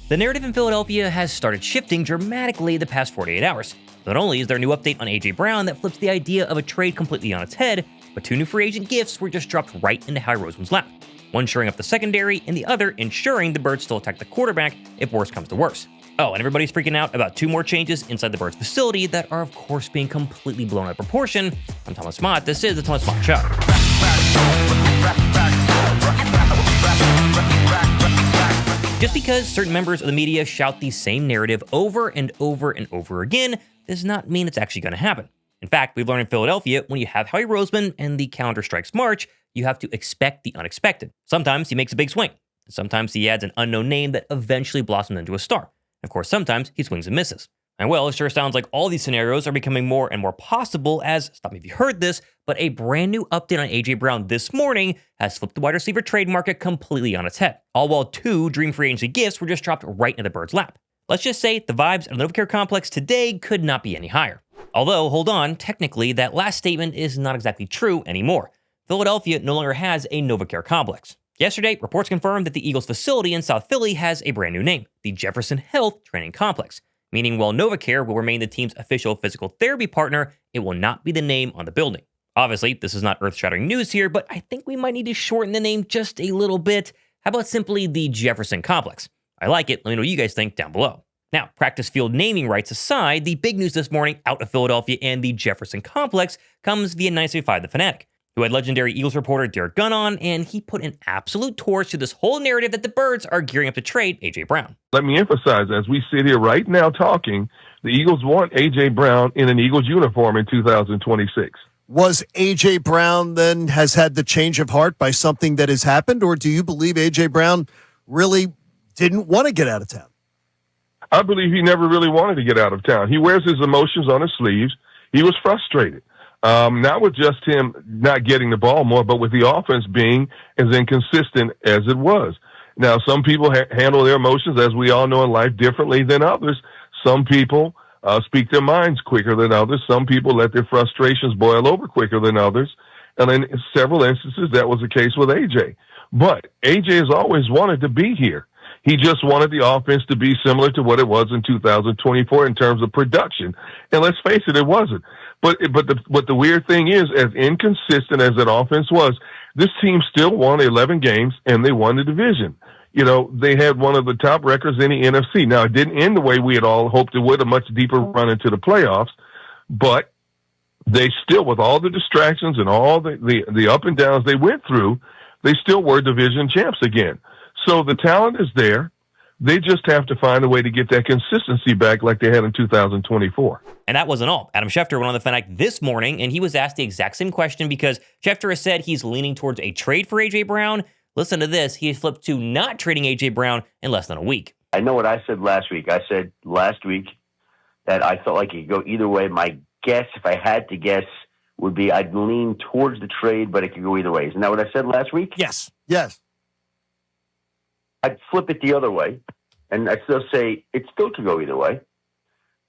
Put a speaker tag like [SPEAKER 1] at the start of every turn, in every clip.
[SPEAKER 1] The narrative in Philadelphia has started shifting dramatically the past 48 hours. Not only is there a new update on AJ Brown that flips the idea of a trade completely on its head, but 2 new free agent gifts were just dropped right into Howie Roseman's lap. One shoring up the secondary, and the other ensuring the Birds still attack the quarterback if worse comes to worse. Oh, and everybody's freaking out about 2 more changes inside the Birds facility that are of course being completely blown out of proportion. I'm Thomas Mott, this is the Thomas Mott Show. Just because certain members of the media shout the same narrative over and over and over again does not mean it's actually going to happen. In fact, we've learned in Philadelphia, when you have Howie Roseman and the calendar strikes March, you have to expect the unexpected. Sometimes he makes a big swing. Sometimes he adds an unknown name that eventually blossoms into a star. Of course, sometimes he swings and misses. And well, it sure sounds like all these scenarios are becoming more and more possible as, stop me if you heard this, but a brand new update on AJ Brown this morning has flipped the wide receiver trade market completely on its head. All while 2 dream free agency gifts were just dropped right into the Birds' lap. Let's just say the vibes at the NovaCare complex today could not be any higher. Although, hold on, technically that last statement is not exactly true anymore. Philadelphia no longer has a NovaCare complex. Yesterday, reports confirmed that the Eagles facility in South Philly has a brand new name, the Jefferson Health Training Complex. Meaning while NovaCare will remain the team's official physical therapy partner, it will not be the name on the building. Obviously, this is not earth-shattering news here, but I think we might need to shorten the name just a little bit. How about simply the Jefferson Complex? I like it. Let me know what you guys think down below. Now, practice field naming rights aside, the big news this morning out of Philadelphia and the Jefferson Complex comes via 975 The Fanatic, who had legendary Eagles reporter Derrick Gunn on, and he put an absolute torch to this whole narrative that the Birds are gearing up to trade AJ Brown.
[SPEAKER 2] Let me emphasize, as we sit here right now talking, the Eagles want AJ Brown in an Eagles uniform in 2026.
[SPEAKER 3] Was AJ Brown then has had the change of heart by something that has happened, or do you believe AJ Brown really didn't want to get out of town?
[SPEAKER 2] I believe he never really wanted to get out of town. He wears his emotions on his sleeves. He was frustrated. Not with just him not getting the ball more, but with the offense being as inconsistent as it was. Now, some people handle their emotions, as we all know in life, differently than others. Some people speak their minds quicker than others. Some people let their frustrations boil over quicker than others. And in several instances, that was the case with AJ. But AJ has always wanted to be here. He just wanted the offense to be similar to what it was in 2024 in terms of production. And let's face it, it wasn't. But the weird thing is, as inconsistent as that offense was, this team still won 11 games and they won the division. You know, they had one of the top records in the NFC. Now, it didn't end the way we had all hoped it would, a much deeper run into the playoffs, but they still, with all the distractions and all the up and downs they went through, they still were division champs again. So the talent is there. They just have to find a way to get that consistency back like they had in 2024.
[SPEAKER 1] And that wasn't all. Adam Schefter went on the Fanatic this morning, and he was asked the exact same question because Schefter has said he's leaning towards a trade for AJ Brown. Listen to this. He flipped to not trading AJ Brown in less than a week.
[SPEAKER 4] I know what I said last week. I said last week that I felt like it could go either way. My guess, if I had to guess, would be I'd lean towards the trade, but it could go either way. Isn't that what I said last week?
[SPEAKER 3] Yes. Yes.
[SPEAKER 4] I'd flip it the other way, and I'd still say it still could go either way,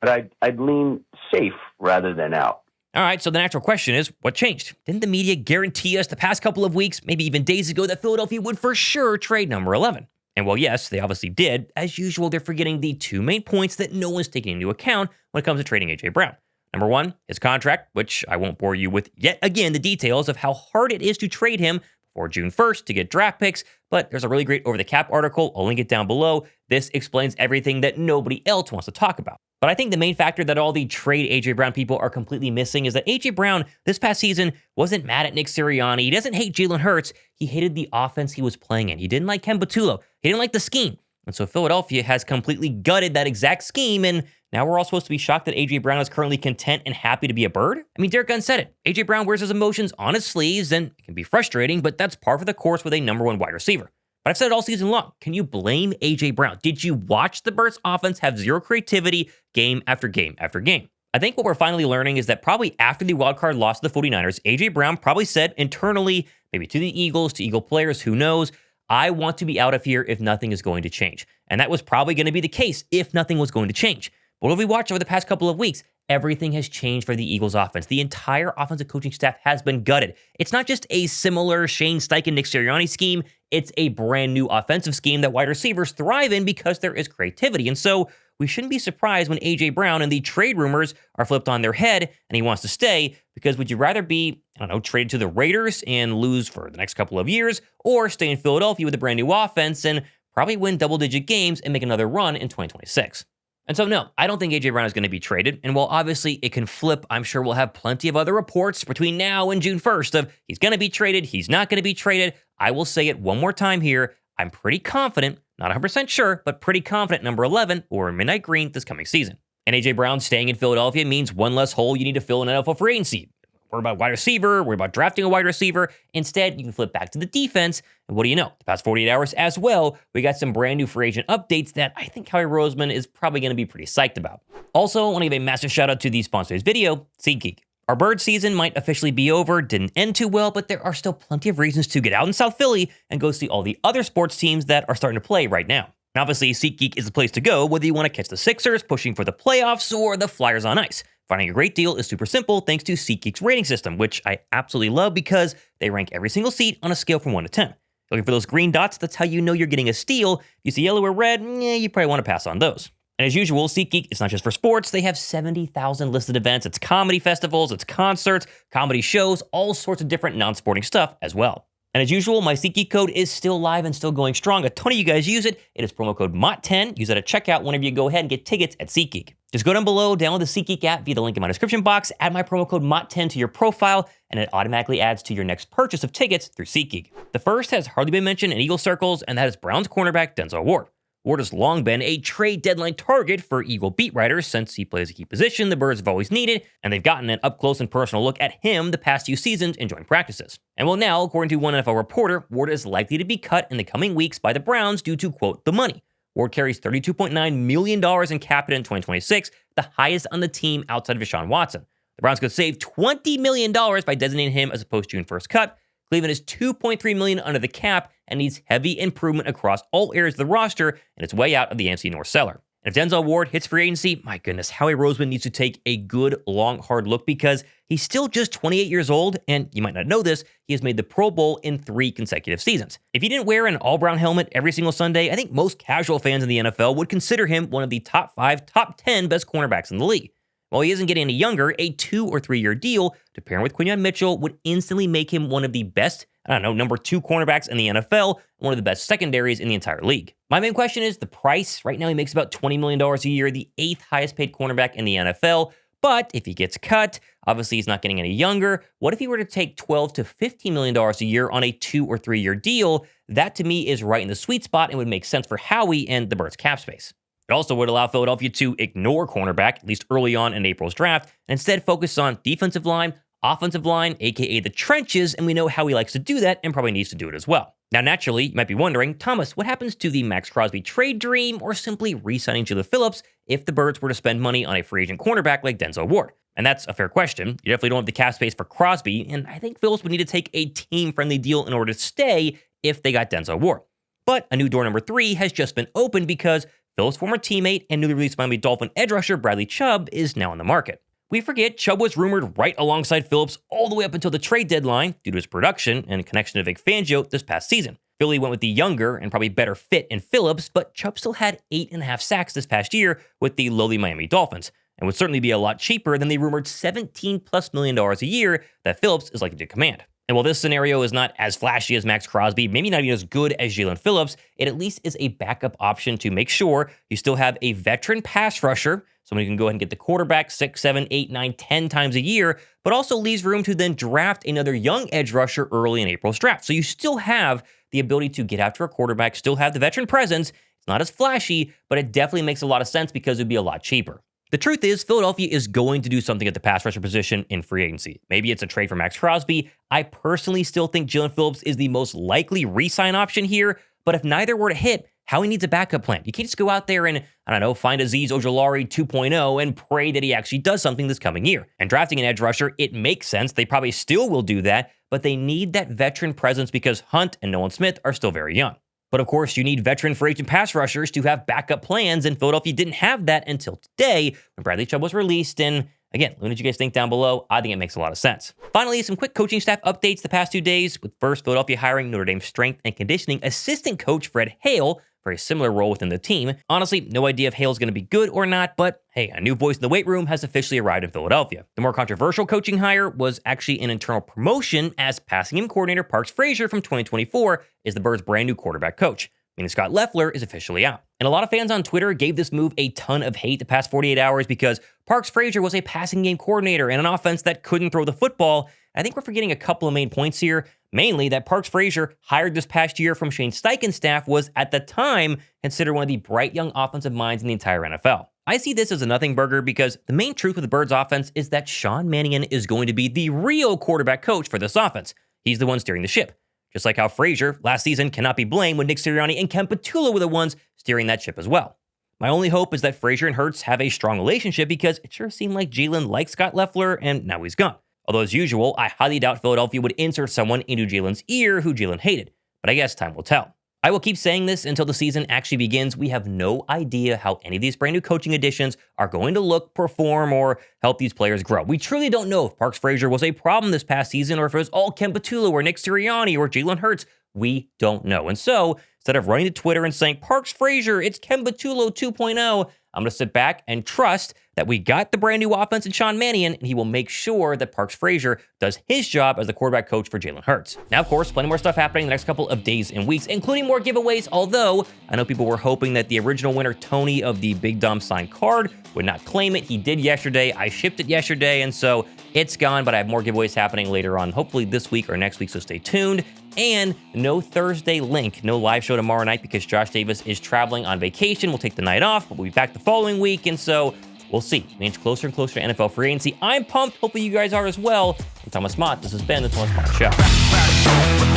[SPEAKER 4] but I'd lean safe rather than out.
[SPEAKER 1] All right, so the natural question is, what changed? Didn't the media guarantee us the past couple of weeks, maybe even days ago, that Philadelphia would for sure trade number 11? And well, yes, they obviously did. As usual, they're forgetting the 2 main points that no one's taking into account when it comes to trading AJ Brown. Number 1, his contract, which I won't bore you with yet again the details of how hard it is to trade him before June 1st to get draft picks, but there's a really great over-the-cap article. I'll link it down below. This explains everything that nobody else wants to talk about. But I think the main factor that all the trade AJ Brown people are completely missing is that AJ Brown this past season wasn't mad at Nick Sirianni. He doesn't hate Jalen Hurts. He hated the offense he was playing in. He didn't like Ken Batullo. He didn't like the scheme. And so Philadelphia has completely gutted that exact scheme, and now we're all supposed to be shocked that AJ Brown is currently content and happy to be a Bird? I mean, Derrick Gunn said it. AJ Brown wears his emotions on his sleeves, and it can be frustrating, but that's par for the course with a number 1 wide receiver. But I've said it all season long. Can you blame AJ Brown? Did you watch the Birds offense have zero creativity game after game after game? I think what we're finally learning is that probably after the wildcard loss to the 49ers, AJ Brown probably said internally, maybe to the Eagles, to Eagle players, who knows, I want to be out of here if nothing is going to change. And that was probably going to be the case if nothing was going to change. But what have we watched over the past couple of weeks? Everything has changed for the Eagles offense. The entire offensive coaching staff has been gutted. It's not just a similar Shane Steichen, Nick Sirianni scheme. It's a brand new offensive scheme that wide receivers thrive in because there is creativity. And so we shouldn't be surprised when AJ Brown and the trade rumors are flipped on their head and he wants to stay, because would you rather be, traded to the Raiders and lose for the next couple of years, or stay in Philadelphia with a brand new offense and probably win double-digit games and make another run in 2026? And so, no, I don't think AJ Brown is going to be traded. And while obviously it can flip, I'm sure we'll have plenty of other reports between now and June 1st of he's going to be traded, he's not going to be traded. I will say it one more time here. I'm pretty confident, not 100% sure, but pretty confident number 11 or in midnight green this coming season. And AJ Brown staying in Philadelphia means one less hole you need to fill in NFL free agency. Worry about wide receiver, worry about drafting a wide receiver. Instead, you can flip back to the defense. And what do you know? The past 48 hours as well, we got some brand new free agent updates that I think Howie Roseman is probably going to be pretty psyched about. Also, I want to give a massive shout out to the sponsor of this video, SeatGeek. Our bird season might officially be over, didn't end too well, but there are still plenty of reasons to get out in South Philly and go see all the other sports teams that are starting to play right now. And obviously, SeatGeek is the place to go, whether you want to catch the Sixers pushing for the playoffs or the Flyers on ice. Finding a great deal is super simple thanks to SeatGeek's rating system, which I absolutely love because they rank every single seat on a scale from 1 to 10. Looking for those green dots, that's how you know you're getting a steal. If you see yellow or red, you probably want to pass on those. And as usual, SeatGeek is not just for sports. They have 70,000 listed events. It's comedy festivals, it's concerts, comedy shows, all sorts of different non-sporting stuff as well. And as usual, my SeatGeek code is still live and still going strong. A ton of you guys use it. It is promo code Mott10. Use that at checkout whenever you go ahead and get tickets at SeatGeek. Just go down below, download the SeatGeek app via the link in my description box, add my promo code Mott10 to your profile, and it automatically adds to your next purchase of tickets through SeatGeek. The first has hardly been mentioned in Eagle circles, and that is Browns cornerback Denzel Ward. Ward has long been a trade deadline target for Eagle beat writers since he plays a key position the Birds have always needed, and they've gotten an up-close and personal look at him the past few seasons in joint practices. And well, now, according to one NFL reporter, Ward is likely to be cut in the coming weeks by the Browns due to, quote, the money. Ward carries $32.9 million in cap hit in 2026, the highest on the team outside of Deshaun Watson. The Browns could save $20 million by designating him as a post-June 1st cut. Cleveland is $2.3 million under the cap and needs heavy improvement across all areas of the roster, and it's way out of the NFC North cellar. And if Denzel Ward hits free agency, my goodness, Howie Roseman needs to take a good, long, hard look because he's still just 28 years old, and you might not know this, he has made the Pro Bowl in 3 consecutive seasons. If he didn't wear an all-brown helmet every single Sunday, I think most casual fans in the NFL would consider him one of the top 5, top 10 best cornerbacks in the league. While he isn't getting any younger, a 2 or 3 year deal to pair him with Quinyon Mitchell would instantly make him one of the best, number 2 cornerbacks in the NFL, and one of the best secondaries in the entire league. My main question is the price. Right now he makes about $20 million a year, the 8th highest paid cornerback in the NFL. But if he gets cut, obviously he's not getting any younger. What if he were to take $12 to $15 million a year on a 2 or 3 year deal? That to me is right in the sweet spot and would make sense for Howie and the Birds cap space. It also would allow Philadelphia to ignore cornerback, at least early on in April's draft, and instead focus on defensive line, offensive line, aka the trenches, and we know how he likes to do that and probably needs to do it as well. Now, naturally, you might be wondering, Thomas, what happens to the Maxx Crosby trade dream or simply re-signing Jaelan Phillips if the Birds were to spend money on a free agent cornerback like Denzel Ward? And that's a fair question. You definitely don't have the cap space for Crosby, and I think Phillips would need to take a team-friendly deal in order to stay if they got Denzel Ward. But a new door number 3 has just been opened because Phillips' former teammate and newly released Miami Dolphin edge rusher Bradley Chubb is now on the market. We forget Chubb was rumored right alongside Phillips all the way up until the trade deadline due to his production and connection to Vic Fangio this past season. Philly went with the younger and probably better fit in Phillips, but Chubb still had 8.5 sacks this past year with the lowly Miami Dolphins, and would certainly be a lot cheaper than the rumored $17+ million a year that Phillips is likely to command. And while this scenario is not as flashy as Maxx Crosby, maybe not even as good as Jaelan Phillips, it at least is a backup option to make sure you still have a veteran pass rusher, someone who can go ahead and get the quarterback 6, 7, 8, 9, 10 times a year, but also leaves room to then draft another young edge rusher early in April's draft. So you still have the ability to get after a quarterback, still have the veteran presence. It's not as flashy, but it definitely makes a lot of sense because it would be a lot cheaper. The truth is, Philadelphia is going to do something at the pass rusher position in free agency. Maybe it's a trade for Maxx Crosby. I personally still think Jaelan Phillips is the most likely re-sign option here, but if neither were to hit, Howie needs a backup plan. You can't just go out there and, find Azeez Ojulari 2.0 and pray that he actually does something this coming year. And drafting an edge rusher, it makes sense. They probably still will do that, but they need that veteran presence because Hunt and Nolan Smith are still very young. But of course, you need veteran free agent pass rushers to have backup plans, and Philadelphia didn't have that until today when Bradley Chubb was released, and Again, let me know what you guys think down below. I think it makes a lot of sense. Finally, some quick coaching staff updates the past 2 days, with first Philadelphia hiring Notre Dame strength and conditioning assistant coach Fred Hale for a similar role within the team. Honestly, no idea if Hale's going to be good or not, but hey, a new voice in the weight room has officially arrived in Philadelphia. The more controversial coaching hire was actually an internal promotion, as passing game coordinator Parks Frazier from 2024 is the Birds' brand new quarterback coach, meaning Scott Loeffler is officially out. And a lot of fans on Twitter gave this move a ton of hate the past 48 hours because Parks Frazier was a passing game coordinator and an offense that couldn't throw the football. I think we're forgetting a couple of main points here, mainly that Parks Frazier, hired this past year from Shane Steichen's staff, was at the time considered one of the bright young offensive minds in the entire NFL. I see this as a nothing burger because the main truth with the Birds offense is that Sean Mannion is going to be the real quarterback coach for this offense. He's the one steering the ship. Just like how Frazier last season cannot be blamed when Nick Sirianni and Ken Petula were the ones steering that ship as well. My only hope is that Frazier and Hurts have a strong relationship because it sure seemed like Jalen liked Scott Loeffler and now he's gone. Although as usual, I highly doubt Philadelphia would insert someone into Jalen's ear who Jalen hated, but I guess time will tell. I will keep saying this until the season actually begins. We have no idea how any of these brand new coaching additions are going to look, perform, or help these players grow. We truly don't know if Parks Frazier was a problem this past season or if it was all Ken Petula or Nick Sirianni or Jalen Hurts. We don't know. And so, instead of running to Twitter and saying, Parks Frazier, it's Ken Petula 2.0, I'm going to sit back and trust that we got the brand new offense in Sean Mannion, and he will make sure that Parks Frazier does his job as the quarterback coach for Jalen Hurts. Now, of course, plenty more stuff happening in the next couple of days and weeks, including more giveaways, although I know people were hoping that the original winner, Tony of the Big Dumb signed card, would not claim it. He did yesterday. I shipped it yesterday, and so it's gone, but I have more giveaways happening later on, hopefully this week or next week, so stay tuned. And no Thursday link, no live show tomorrow night because Josh Davis is traveling on vacation. We'll take the night off, but we'll be back the following week, and so we'll see. We inch closer and closer to NFL free agency. I'm pumped. Hopefully you guys are as well. I'm Thomas Mott. This has been the Thomas Mott Show.